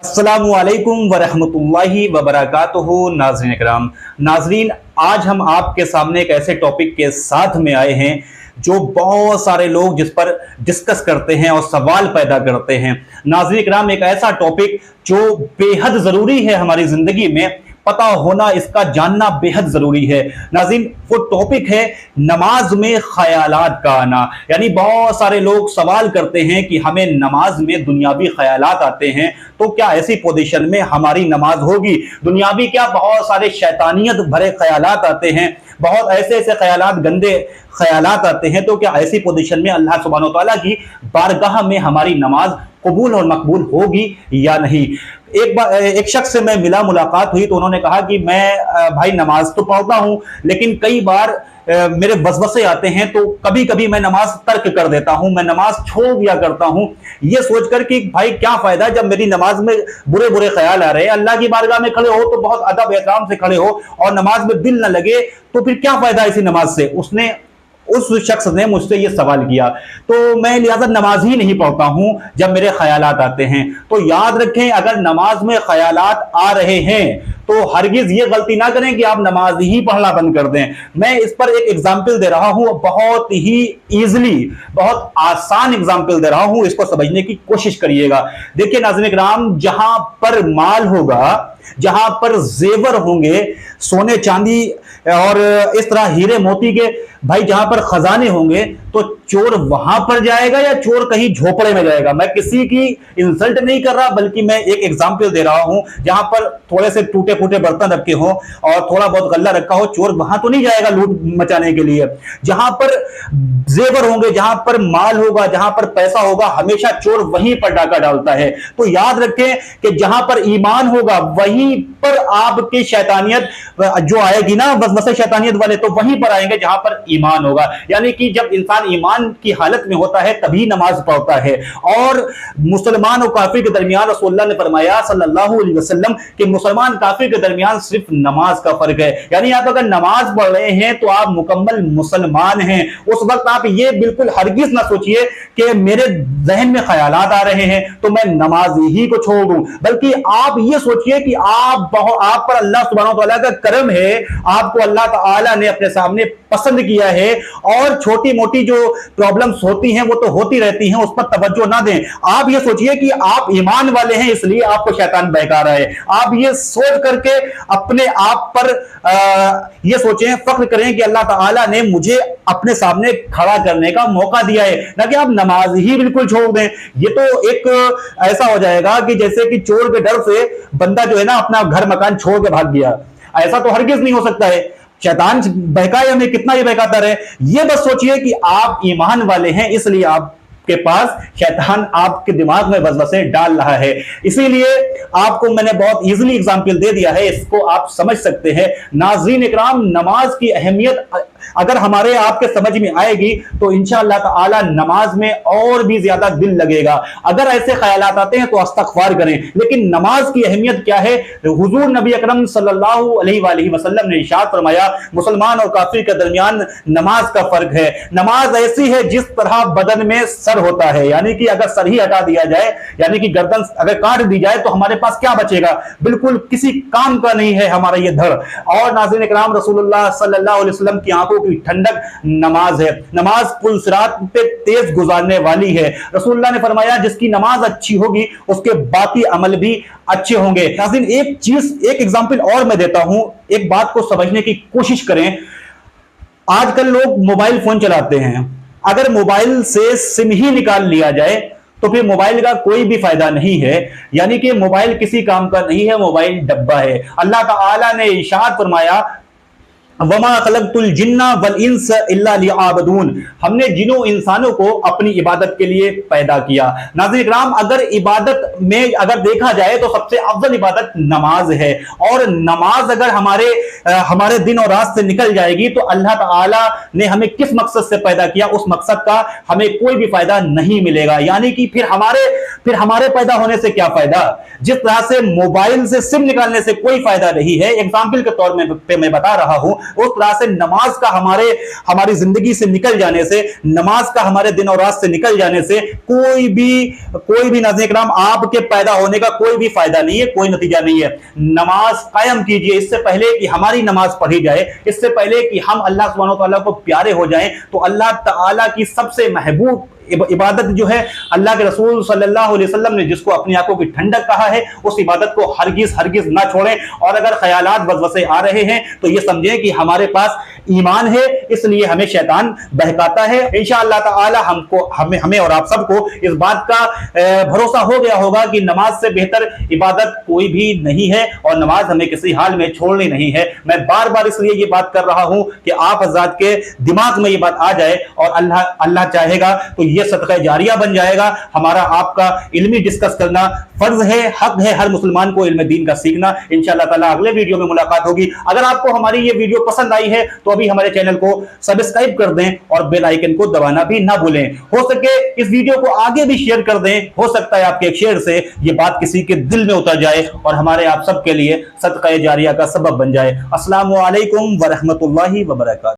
अस्सलामुअलैकुम वरहमतुल्लाहि वबरकातुहू। नाज़रीन इकराम, नाज़रीन आज हम आपके सामने एक ऐसे टॉपिक के साथ में आए हैं जो बहुत सारे लोग जिस पर डिस्कस करते हैं और सवाल पैदा करते हैं। नाज़रीन इकराम, एक ऐसा टॉपिक जो बेहद ज़रूरी है हमारी ज़िंदगी में, पता होना, इसका जानना बेहद ज़रूरी है। नाज़रीन, वो टॉपिक है नमाज में ख़यालात का आना। यानी बहुत सारे लोग सवाल करते हैं कि हमें नमाज में दुनियावी ख़यालात आते हैं, तो क्या ऐसी पोजीशन में हमारी नमाज होगी? दुनियावी क्या, बहुत सारे शैतानियत भरे ख़यालात आते हैं, बहुत ऐसे ऐसे ख़यालात, गंदे ख़यालात आते हैं, तो क्या ऐसी पोजीशन में अल्लाह सुब्हानो तआला की बारगाह में हमारी नमाज कबूल और मकबूल होगी या नहीं? एक शख्स से मैं मिला, मुलाकात हुई, तो उन्होंने कहा कि मैं भाई नमाज तो पढ़ता हूं, लेकिन कई बार मेरे वसवसे आते हैं, तो कभी कभी मैं नमाज तर्क कर देता हूं, मैं नमाज छोड़ दिया करता हूं, ये सोचकर कि भाई क्या फायदा जब मेरी नमाज में बुरे बुरे ख्याल आ रहे हैं। अल्लाह की बारगाह में खड़े हो तो बहुत अदब एहतराम से खड़े हो, और नमाज में दिल न लगे तो फिर क्या फायदा इसी नमाज से? उस शख्स ने मुझसे ये सवाल किया, तो मैं लिहाजा नमाज ही नहीं पढ़ता हूं जब मेरे ख्यालात आते हैं। तो याद रखें, अगर नमाज में ख्यालात आ रहे हैं तो हरगिज ये गलती ना करें कि आप नमाज ही पढ़ना बंद कर दें। मैं इस पर एक एग्जाम्पल दे रहा हूं, बहुत ही इजीली, बहुत आसान एग्जाम्पल दे रहा हूं, इसको समझने की कोशिश करिएगा। देखिए नाज़रीन इकराम, जहां पर माल होगा, जहां पर जेवर होंगे, सोने चांदी और इस तरह हीरे मोती के भाई जहां पर खजाने होंगे, तो चोर वहां पर जाएगा या चोर कहीं झोपड़े में जाएगा? मैं किसी की इंसल्ट नहीं कर रहा, बल्कि मैं एक एग्जांपल दे रहा हूं। जहां पर थोड़े से टूटे फूटे बर्तन रखे हो और थोड़ा बहुत गल्ला रखा हो, चोर वहां तो नहीं जाएगा लूट मचाने के लिए। जहां पर जेवर होंगे, जहां पर माल होगा, जहां पर पैसा होगा, हमेशा चोर वहीं पर डाका डालता है। तो याद रखें कि जहां पर ईमान होगा वहीं पर आपकी शैतानियत जो आएगी ना, वसवसे शैतानियत वाले, तो वहीं पर आएंगे जहां पर ईमान होगा। यानी कि जब इंसान ईमान की हालत में होता है तभी नमाज पढ़ता है। और मुसलमान और काफिर के दरमियान रसूलुल्लाह ने फरमाया सल्लल्लाहु अलैहि वसल्लम कि मुसलमान काफिर के दरमियान सिर्फ नमाज का फर्क है। यानी आप अगर नमाज पढ़ रहे हैं तो आप मुकम्मल मुसलमान हैं। उस वक्त आप ये बिल्कुल हरगिज ना सोचिए कि मेरे जहन में ख्यालात आ रहे हैं तो मैं नमाज ही को छोड़ दूं, बल्कि आप ये सोचिए कि आप पर अल्लाह सुब्हानो तआला का करम है, आपको अल्लाह ताला ने अपने सामने पसंद किया है, और छोटी मोटी जो प्रॉब्लम्स होती हैं वो तो होती रहती हैं, उस पर तवज्जो ना दें। आप ये सोचिए कि आप ईमान वाले हैं, इसलिए आपको शैतान बहका रहा है। आप ये सोच करके अपने आप पर ये सोचें, फख्र करें कि अल्लाह ताला ने मुझे अपने सामने खड़ा करने का मौका दिया है, ना कि आप नमाज ही बिल्कुल छोड़ दें। ये तो एक ऐसा हो जाएगा कि जैसे कि चोर के डर से बंदा जो है ना अपना घर मकान छोड़ के भाग गया। ऐसा तो हरगिज नहीं हो सकता है। शैतान बहकाए हमें, कितना ये बहकाता रहे। ये बस सोचिए कि आप ईमान वाले हैं, इसलिए आपके पास शैतान आपके दिमाग में वसवसे डाल रहा है। इसीलिए आपको मैंने बहुत इजीली एग्जांपल दे दिया है, इसको आप समझ सकते हैं। नाज़रीन इकराम, नमाज की अहमियत अगर हमारे आपके समझ में आएगी तो इंशाअल्लाह ताला नमाज में और भी ज्यादा दिल लगेगा। अगर ऐसे ख्यालात आते हैं तो इस्तिग़फ़ार करें, लेकिन नमाज की अहमियत क्या है? हुजूर नबी अकरम सल्लल्लाहु अलैहि वसल्लम ने इरशाद फरमाया, मुसलमान और काफिर के दरमियान नमाज का फर्क है। नमाज ऐसी है जिस तरह बदन में सर होता है, यानी कि अगर सर ही हटा दिया जाए, यानी कि गर्दन अगर काट दी जाए तो हमारे पास क्या बचेगा? बिल्कुल किसी काम का नहीं है हमारा ये धड़। और नाज़रीन इकराम, रसूलुल्लाह सल्लल्लाहु अलैहि वसल्लम की आंखों की ठंडक नमाज है। नमाज पुल सिरात पे तेज गुजारने वाली है। रसूलुल्लाह ने फरमाया, जिसकी नमाज अच्छी होगी उसके बाकी अमल भी अच्छे होंगे। नाज़रीन, एक चीज, एक एग्जांपल और मैं देता हूं, एक बात को समझने की कोशिश करें। आजकल लोग मोबाइल फोन चलाते हैं, अगर मोबाइल से सिम ही निकाल लिया जाए तो फिर मोबाइल का कोई भी फायदा नहीं है। यानी कि मोबाइल किसी काम का नहीं है, मोबाइल डब्बा है। अल्लाह ताला ने इरशाद फरमाया, वमा खलक़तुल जिन्ना वल इंस इल्ला लियअबुदून, हमने जिनों इंसानों को अपनी इबादत के लिए पैदा किया। नाज़रीन इकराम, अगर इबादत में अगर देखा जाए तो सबसे अफजल इबादत नमाज है। और नमाज अगर हमारे दिन और रात से निकल जाएगी तो अल्लाह ताला ने हमें किस मकसद से पैदा किया, उस मकसद का हमें कोई भी फायदा नहीं मिलेगा। यानी कि फिर हमारे पैदा होने से क्या फायदा? जिस तरह से मोबाइल से सिम निकालने से कोई फायदा नहीं है। एग्जाम्पल के तौर पे मैं बता रहा हूं, उस तरह से नमाज का हमारी जिंदगी से निकल जाने से, नमाज का हमारे दिन और रात से निकल जाने से कोई भी नाज़रीन किराम आपके पैदा होने का कोई भी फायदा नहीं है, कोई नतीजा नहीं है। नमाज कायम कीजिए, इससे पहले कि हमारी नमाज पढ़ी जाए, इससे पहले कि हम अल्लाह सुब्हानहू व तआला को प्यारे हो जाएं, तो अल्लाह ताला की सबसे महबूब इबादत जो है, अल्लाह के रसूल सल्लल्लाहु अलैहि वसल्लम ने जिसको अपनी आंखों की ठंडक कहा है, उस इबादत को हरगिज ना छोड़ें। और अगर ख्यालात वसवसे आ रहे हैं तो ये समझें कि हमारे पास ईमान है, इसलिए हमें शैतान बहकाता है। इंशाअल्लाह ताला हमें और आप सबको इस बात का भरोसा हो गया होगा कि नमाज से बेहतर इबादत कोई भी नहीं है और नमाज हमें किसी हाल में छोड़नी नहीं है। मैं बार बार इसलिए ये बात कर रहा हूं कि आप हज़रात के दिमाग में ये बात आ जाए, और अल्लाह चाहेगा तो ये सदका जारिया बन जाएगा। हमारा आपका इल्मी डिस्कस करना फर्ज है, हक है हर मुसलमान को इल्म दीन का सीखना। इंशाअल्लाह ताला अगले वीडियो में मुलाकात होगी। अगर आपको हमारी ये वीडियो पसंद आई है तो अभी हमारे चैनल को सब्सक्राइब कर दें और बेल आइकन को दबाना भी ना भूलें। हो सके इस वीडियो को आगे भी शेयर कर दें, हो सकता है आपके एक शेयर से ये बात किसी के दिल में उतर जाए और हमारे आप सबके लिए सदका जारिया का सबब बन जाए। अस्सलामु अलैकुम व रहमतुल्लाहि व बरकातहू।